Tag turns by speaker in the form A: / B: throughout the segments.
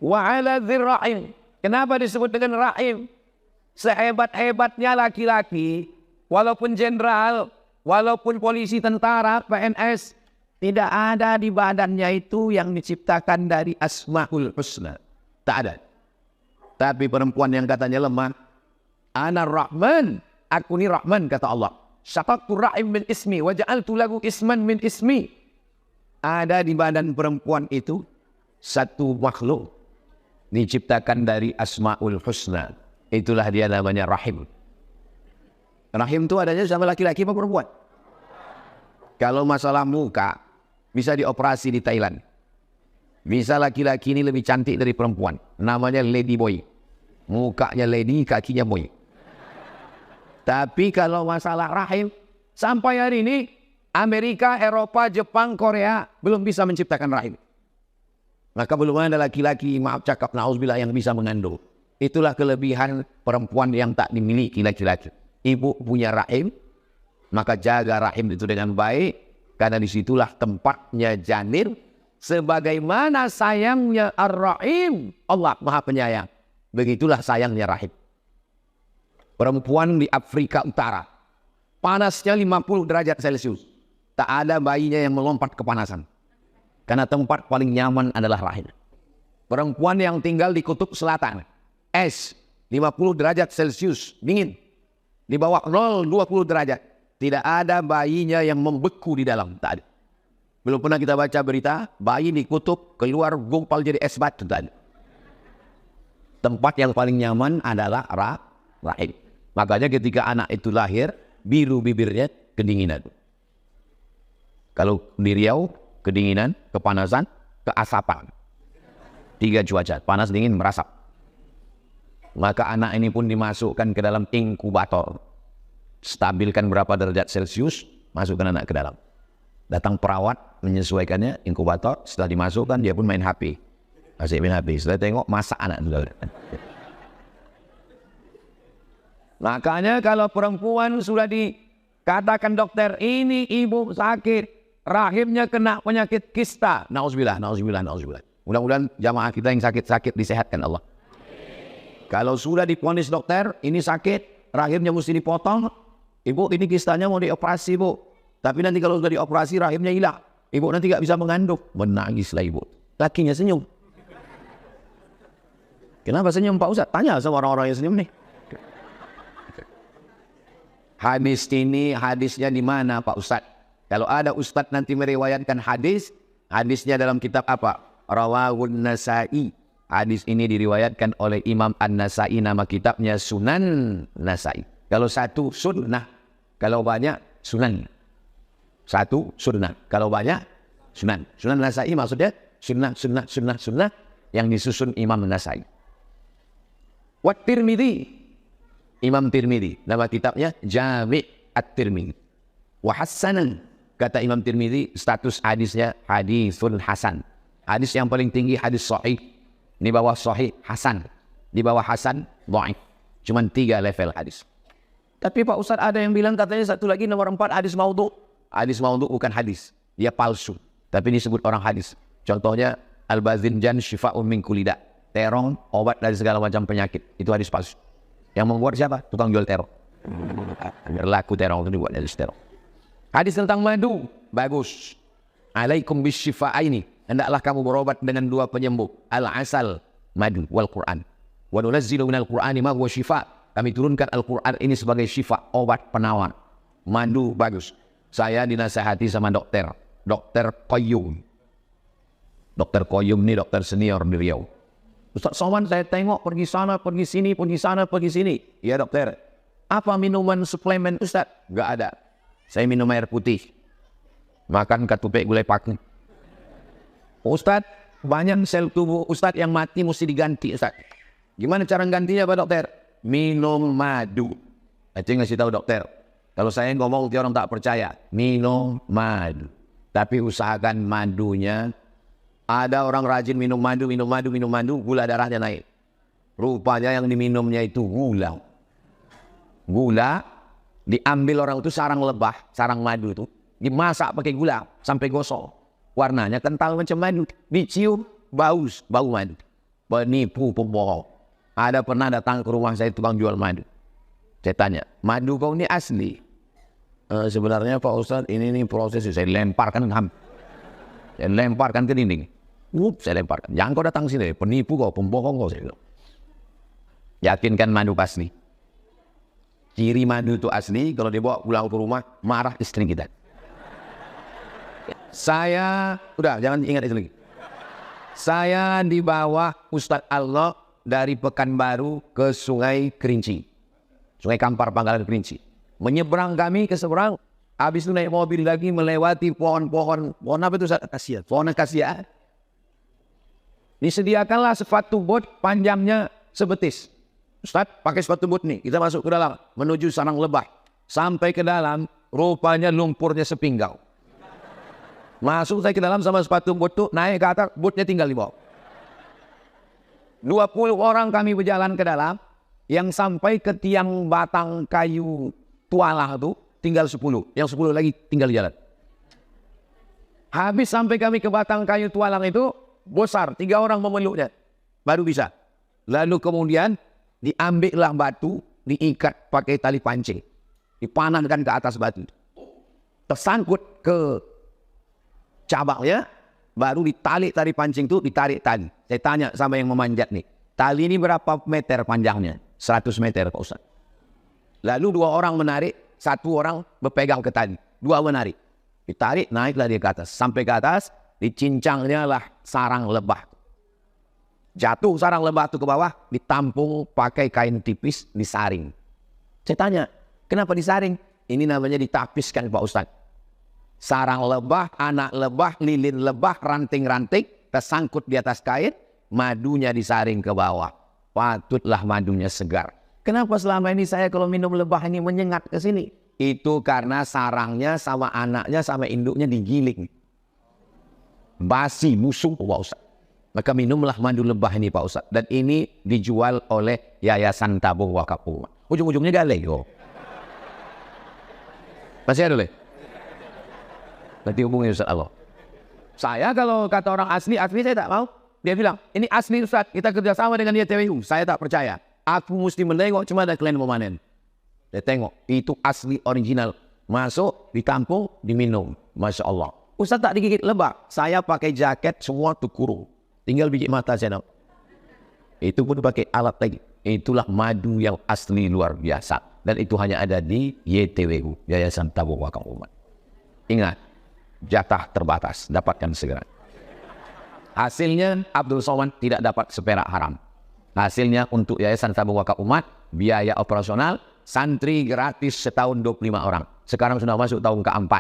A: wa 'ala dzir rahim. Kenapa disebut dengan rahim? Sehebat-hebatnya laki-laki, walaupun jenderal, walaupun polisi, tentara, PNS, tidak ada di badannya itu yang diciptakan dari Asmaul Husna. Tak ada. Tapi perempuan yang katanya lemah, ana Rahman, aku ni Rahman, kata Allah. Syaqaqtu rahim min ismi, wa ja'altu lahu isman min ismi. Ada di badan perempuan itu satu makhluk diciptakan dari Asmaul Husna. Itulah dia namanya rahim. Rahim itu adanya sama laki-laki apa perempuan? Kalau masalah muka, bisa dioperasi di Thailand. Bisa laki-laki ini lebih cantik dari perempuan. Namanya lady boy. Mukanya lady, kakinya boy. Tapi kalau masalah rahim, sampai hari ini, Amerika, Eropa, Jepang, Korea, belum bisa menciptakan rahim. Maka belum ada laki-laki, maaf cakap, na'udzubillah, yang bisa mengandung. Itulah kelebihan perempuan yang tak dimiliki laki-laki. Ibu punya rahim, maka jaga rahim itu dengan baik, karena disitulah tempatnya janin. Sebagaimana sayangnya Ar-Rahim, Allah Maha Penyayang, begitulah sayangnya rahim. Perempuan di Afrika Utara, panasnya 50 derajat Celcius. Tak ada bayinya yang melompat kepanasan. Karena tempat paling nyaman adalah rahim. Perempuan yang tinggal di Kutub Selatan, es 50 derajat Celcius, dingin. Di bawah 0-20 derajat. Tidak ada bayinya yang membeku di dalam. Tak ada. Belum pernah kita baca berita, bayi di kutub keluar gumpal jadi es batu. Tak ada. Tempat yang paling nyaman adalah rahim. Makanya ketika anak itu lahir, biru bibirnya, kedinginan. Kalau di Riau, kedinginan, kepanasan, keasapan. 3 cuaca, panas, dingin, merasap. Maka anak ini pun dimasukkan ke dalam inkubator. Stabilkan berapa derajat Celcius, masukkan anak ke dalam. Datang perawat, menyesuaikannya, inkubator, setelah dimasukkan, dia pun main HP. Masih main HP, setelah tengok, masak anak. Makanya kalau perempuan sudah dikatakan dokter, ini ibu sakit, rahimnya kena penyakit kista. Na'udzubillah, na'udzubillah, na'udzubillah. Mudah-mudahan jamaah kita yang sakit-sakit disehatkan Allah. Kalau sudah diponis dokter, ini sakit, rahimnya mesti dipotong. Ibu, ini kistanya mau dioperasi, Bu. Tapi nanti kalau sudah dioperasi, rahimnya hilang. Ibu nanti gak bisa mengandung. Menangislah ibu. Lakinya senyum. Kenapa senyum, Pak Ustaz? Tanya sama orang-orang yang senyum nih. Hadis ini, hadisnya di mana, Pak Ustaz? Kalau ada Ustaz nanti meriwayatkan hadis, hadisnya dalam kitab apa? Rawahun Nasa'i. Hadis ini diriwayatkan oleh Imam An-Nasa'i, nama kitabnya Sunan Nasa'i. Kalau satu sunnah, kalau banyak sunan. Satu sunnah, kalau banyak sunan. Sunan Nasa'i maksudnya sunnah yang disusun Imam Nasa'i. Wat Tirmidzi, Imam Tirmidzi, nama kitabnya Jami' At-Tirmidzi. Wa hasanan, kata Imam Tirmidzi, status hadisnya hadisun hasan. Hadis yang paling tinggi hadis sahih. Di bawah sahih, hasan. Di bawah hasan, dhaif. Cuma 3 level hadis. Tapi Pak Ustaz ada yang bilang katanya satu lagi nomor 4 hadis maudhu. Hadis maudhu bukan hadis. Dia palsu. Tapi disebut orang hadis. Contohnya, Al-Bazinjan syifa'un min kulli da'. Terong, obat dari segala macam penyakit. Itu hadis palsu. Yang membuat siapa? Tukang jual terong. Berlaku terong itu dibuat dari terong. Hadis tentang madu. Bagus. Alaikum bisyifa'aini. Hendaklah kamu berobat dengan 2 penyembuh. Al-asal, madu, wal Quran. Wa nunazzilu minal Qur'ani ma huwa syifa. Kami turunkan Al-Quran ini sebagai syifa, obat penawar. Madu bagus. Saya dinasihati sama dokter. Dokter Qayyum. Dokter Qayyum ini dokter senior di Riau. Ustaz Somad, saya tengok pergi sana, pergi sini, pergi sana, pergi sini. Iya dokter. Apa minuman suplemen Ustaz? Enggak ada. Saya minum air putih. Makan katupek gulai paku. Ustaz, banyak sel tubuh Ustaz yang mati mesti diganti Ustaz. Gimana cara gantinya Pak Dokter? Minum madu. Saya ngasih tahu dokter. Kalau saya ngomong dia orang tak percaya. Minum madu. Tapi usahakan madunya. Ada orang rajin minum madu, gula darahnya naik. Rupanya yang diminumnya itu gula. Gula diambil orang itu sarang lebah, sarang madu itu. Dimasak pakai gula sampai gosok. Warnanya kental macam madu. Dicium, bau madu. penipu, pembohong. Ada pernah datang ke rumah saya tukang jual madu. Saya tanya, madu kau ini asli? Sebenarnya Pak Ustadz, ini proses. Saya lemparkan ke dinding. Saya lemparkan. Jangan kau datang sini, penipu kau, pembohong kau. Saya bilang. Yakinkan madu asli. Ciri madu itu asli, kalau dibawa pulang ke rumah, marah istri kita. Saya, udah jangan ingat itu lagi. Saya dibawa Ustadz Allah dari Pekanbaru ke Sungai Kerinci. Sungai Kampar Pangkalan Kerinci. Menyeberang kami ke seberang. Habis itu naik mobil lagi melewati pohon-pohon. Pohon apa itu? Akasia. Pohon akasia. Disediakanlah sepatu bot panjangnya sebetis. Ustaz, pakai sepatu bot nih. Kita masuk ke dalam. Menuju sarang lebah. Sampai ke dalam. Rupanya lumpurnya sepinggang. Masuk saya ke dalam sama sepatu bot itu. Naik ke atas. Botnya tinggal di bawah. 20 orang kami berjalan ke dalam, yang sampai ke tiang batang kayu tualah itu tinggal 10, yang 10 lagi tinggal jalan. Habis sampai kami ke batang kayu tualang itu, bosar, 3 orang memeluknya, baru bisa. Lalu kemudian diambillah batu, diikat pakai tali pancing, dipanahkan ke atas batu, tersangkut ke cabangnya. Baru ditarik tali pancing itu, ditarik tali. Saya tanya sama yang memanjat nih, tali ini berapa meter panjangnya? 100 meter Pak Ustaz. Lalu 2 orang menarik, 1 orang berpegang ke tali, 2 menarik. Ditarik, naiklah dia ke atas. Sampai ke atas, dicincangnya lah sarang lebah. Jatuh sarang lebah itu ke bawah, ditampung pakai kain tipis, disaring. Saya tanya, kenapa disaring? Ini namanya ditapiskan Pak Ustaz. Sarang lebah, anak lebah, lilin lebah, ranting-ranting tersangkut di atas kain, madunya disaring ke bawah. Patutlah madunya segar. Kenapa selama ini saya kalau minum lebah ini menyengat ke sini? Itu karena sarangnya sama anaknya sama induknya digiling. Basi, busuk Pak Ustaz. Maka minumlah madu lebah ini Pak Ustaz. Dan ini dijual oleh Yayasan Tabung Wakaf Umat. Ujung-ujungnya galeh. Masih ada leh? Nanti hubungi Ustaz Allah. Saya kalau kata orang asli saya tak mau. Dia bilang, ini asli Ustaz, kita kerjasama dengan YTWU. Saya tak percaya. Aku mesti menengok, cuma ada klien memanen. Dia tengok, itu asli original. Masuk, ditampung, diminum. Masya Allah. Ustaz tak digigit lebah. Saya pakai jaket, semua tuh kurung. Tinggal biji mata saya. Itu pun pakai alat lagi. Itulah madu yang asli luar biasa. Dan itu hanya ada di YTWU, Yayasan Tabung Wakaf Umat. Ingat, jatah terbatas, dapatkan segera. Hasilnya Abdul Somad tidak dapat seperak haram. Hasilnya untuk Yayasan Tabung Wakaf Umat, biaya operasional, santri gratis setahun 25 orang. Sekarang sudah masuk tahun ke-4.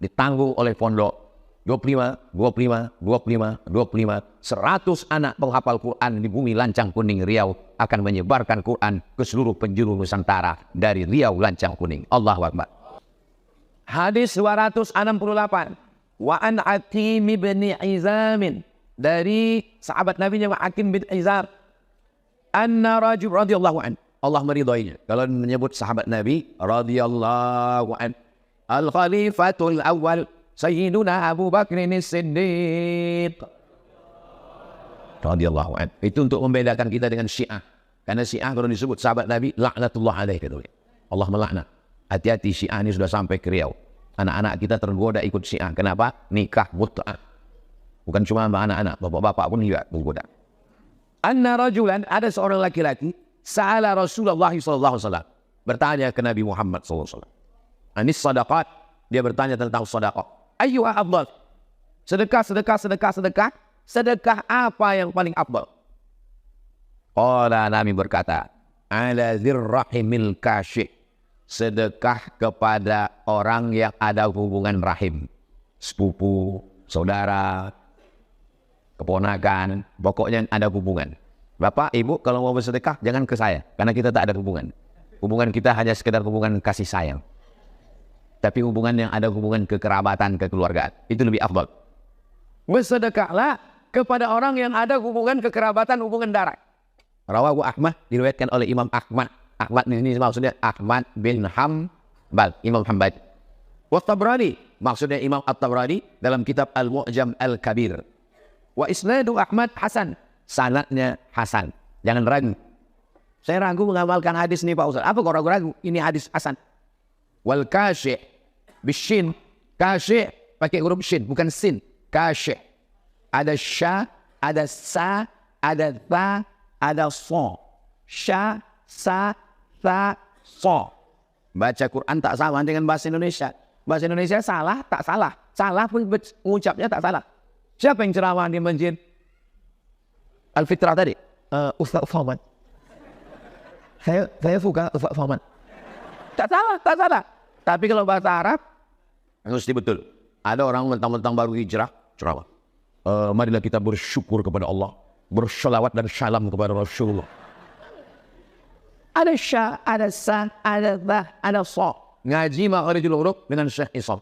A: Ditanggung oleh pondok 25, 100 anak penghafal Quran di bumi Lancang Kuning Riau akan menyebarkan Quran ke seluruh penjuru Nusantara dari Riau Lancang Kuning. Allahu Akbar. Hadis 268. Wa an Hakim bin Hizam, dari sahabat Nabi yang Hakim bin Hizam, anna rajul radhiyallahu an, Allah meridainya. Kalau menyebut sahabat Nabi radhiyallahu an, al khalifatul awal Sayyiduna Abu Bakr As-Siddiq radhiyallahu an. Itu untuk membedakan kita dengan Syiah. Karena Syiah kalau disebut sahabat Nabi, laknatullah alaih, Allah melaknat. Hati-hati, Syiah ini sudah sampai ke Riau. Anak-anak kita tergoda ikut Syiah. Kenapa? Nikah mut'ah. Bukan cuma anak-anak, bapak-bapak pun juga tergoda. Anna rajulan, ada seorang laki-laki, sa'ala Rasulullah SAW, bertanya ke Nabi Muhammad SAW. Anis sadaqat, dia bertanya tentang sadaqah. Ayyuha afdal? Sedekah apa yang paling afdal? Qala, Nabi berkata, ala dzirrahimil kasyih, sedekah kepada orang yang ada hubungan rahim, sepupu, saudara, keponakan, pokoknya ada hubungan. Bapak, ibu, kalau mau bersedekah jangan ke saya, karena kita tak ada hubungan. Hubungan kita hanya sekedar hubungan kasih sayang. Tapi hubungan yang ada hubungan kekerabatan, kekeluargaan, itu lebih afdal. Bersedekahlah kepada orang yang ada hubungan kekerabatan, hubungan darah. Rawahu Ahmad, diriwayatkan oleh Imam Ahmad. Ahmad ini maksudnya Ahmad bin Hanbal, Imam Hanbal. Wa Tabrani, maksudnya Imam At-Tabrani dalam kitab Al-Mu'jam Al-Kabir. Wa isnadu Ahmad Hasan, sanadnya hasan. Jangan ragu. Saya ragu mengamalkan hadis ini Pak Ustaz. Apa kok ragu-ragu? Ini hadis hasan. Wal kasih bishin, kasih pakai huruf shin bukan sin. Kasih. Ada sya, ada sa, ada ta, ada so. Sya, sa, ta, so. Baca Quran tak sama dengan bahasa Indonesia. Bahasa Indonesia salah, tak salah. Salah pun mengucapnya tak salah. Siapa yang ceramah di masjid Al-Fitrah tadi? Ustaz Fahman. Saya suka Ustaz Fahman. Tak salah, tak salah. Tapi kalau bahasa Arab, mesti betul. Ada orang mentang-mentang baru hijrah, ceramah. Marilah kita bersyukur kepada Allah. Bersyalawat dan salam kepada Rasulullah. Ada sya, ada sa, ada ta, ada so. Ngaji makharijul huruf dengan Syekh Isam.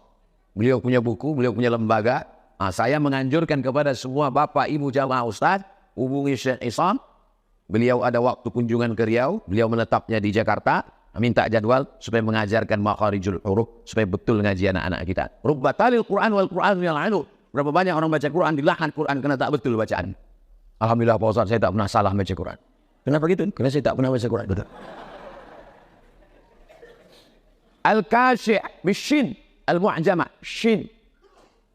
A: Beliau punya buku, beliau punya lembaga. Saya menganjurkan kepada semua bapak, ibu, jamaah ustaz, hubungi Syekh Isam. Beliau ada waktu kunjungan ke Riau, beliau menetapnya di Jakarta. Minta jadwal supaya mengajarkan makharijul huruf, supaya betul ngaji anak-anak kita. Rubba talil Quran wal Quran yal'anu. Berapa banyak orang baca Quran, dilahan Quran karena tak betul bacaan. Alhamdulillah Pak Ustaz, saya tak pernah salah baca Quran. Kenapa gitu? Karena saya tak pernah baca Quran. Betul. Al-Kashi' bishin, al-mu'jamah, shin.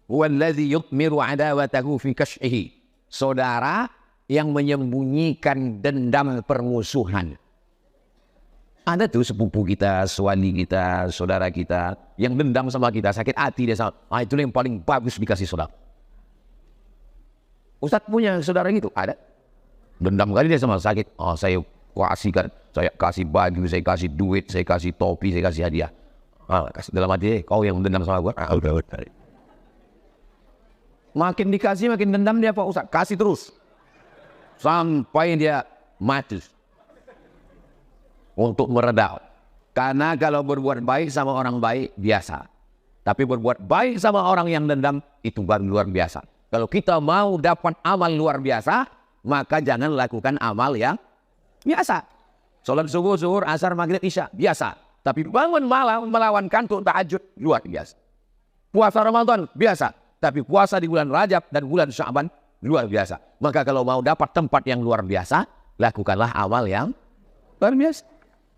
A: Huwa alladhi yutmiru adawatahu fi kash'ihi. Saudara yang menyembunyikan dendam permusuhan. Ada tuh sepupu kita, suami kita, saudara kita yang dendam sama kita, sakit hati dia sama. Itu yang paling bagus dikasih saudara. Ustaz punya saudara gitu? Ada. Dendam kali dia sama sakit. Saya kasihkan, saya kasih baju, saya kasih duit, saya kasih topi, saya kasih hadiah. Kasih dalam hati, kau yang dendam sama gua. Makin dikasih, makin dendam dia Pak Ustaz. Kasih terus. Sampai dia mati. Untuk meredam. Karena kalau berbuat baik sama orang baik, biasa. Tapi berbuat baik sama orang yang dendam, itu baru luar biasa. Kalau kita mau dapat amal luar biasa, maka jangan lakukan amal yang biasa. Salat subuh, zuhur, asar, maghrib, isya, biasa. Tapi bangun malam melawan kantuk tahajud, luar biasa. Puasa Ramadan, biasa. Tapi puasa di bulan Rajab dan bulan Sya'ban, luar biasa. Maka kalau mau dapat tempat yang luar biasa, lakukanlah amal yang luar biasa.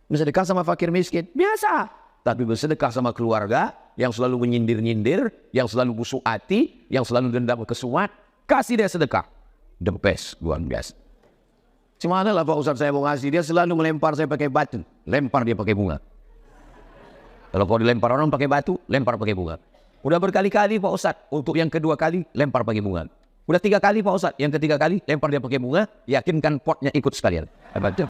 A: Bersedekah sama fakir miskin, biasa. Tapi bersedekah sama keluarga yang selalu menyindir-nyindir, yang selalu busuk hati, yang selalu dendam kesumat, kasih dia sedekah. The best, luar biasa. Cuma lah Pak Ustaz saya mau ngasih, dia selalu melempar saya pakai batu, lempar dia pakai bunga. Kalau kau dilempar orang pakai batu, lempar pakai bunga. Udah berkali-kali Pak Ustaz, untuk yang kedua kali lempar pakai bunga. Udah 3 kali Pak Ustaz, yang ketiga kali lempar dia pakai bunga, yakinkan potnya ikut sekalian.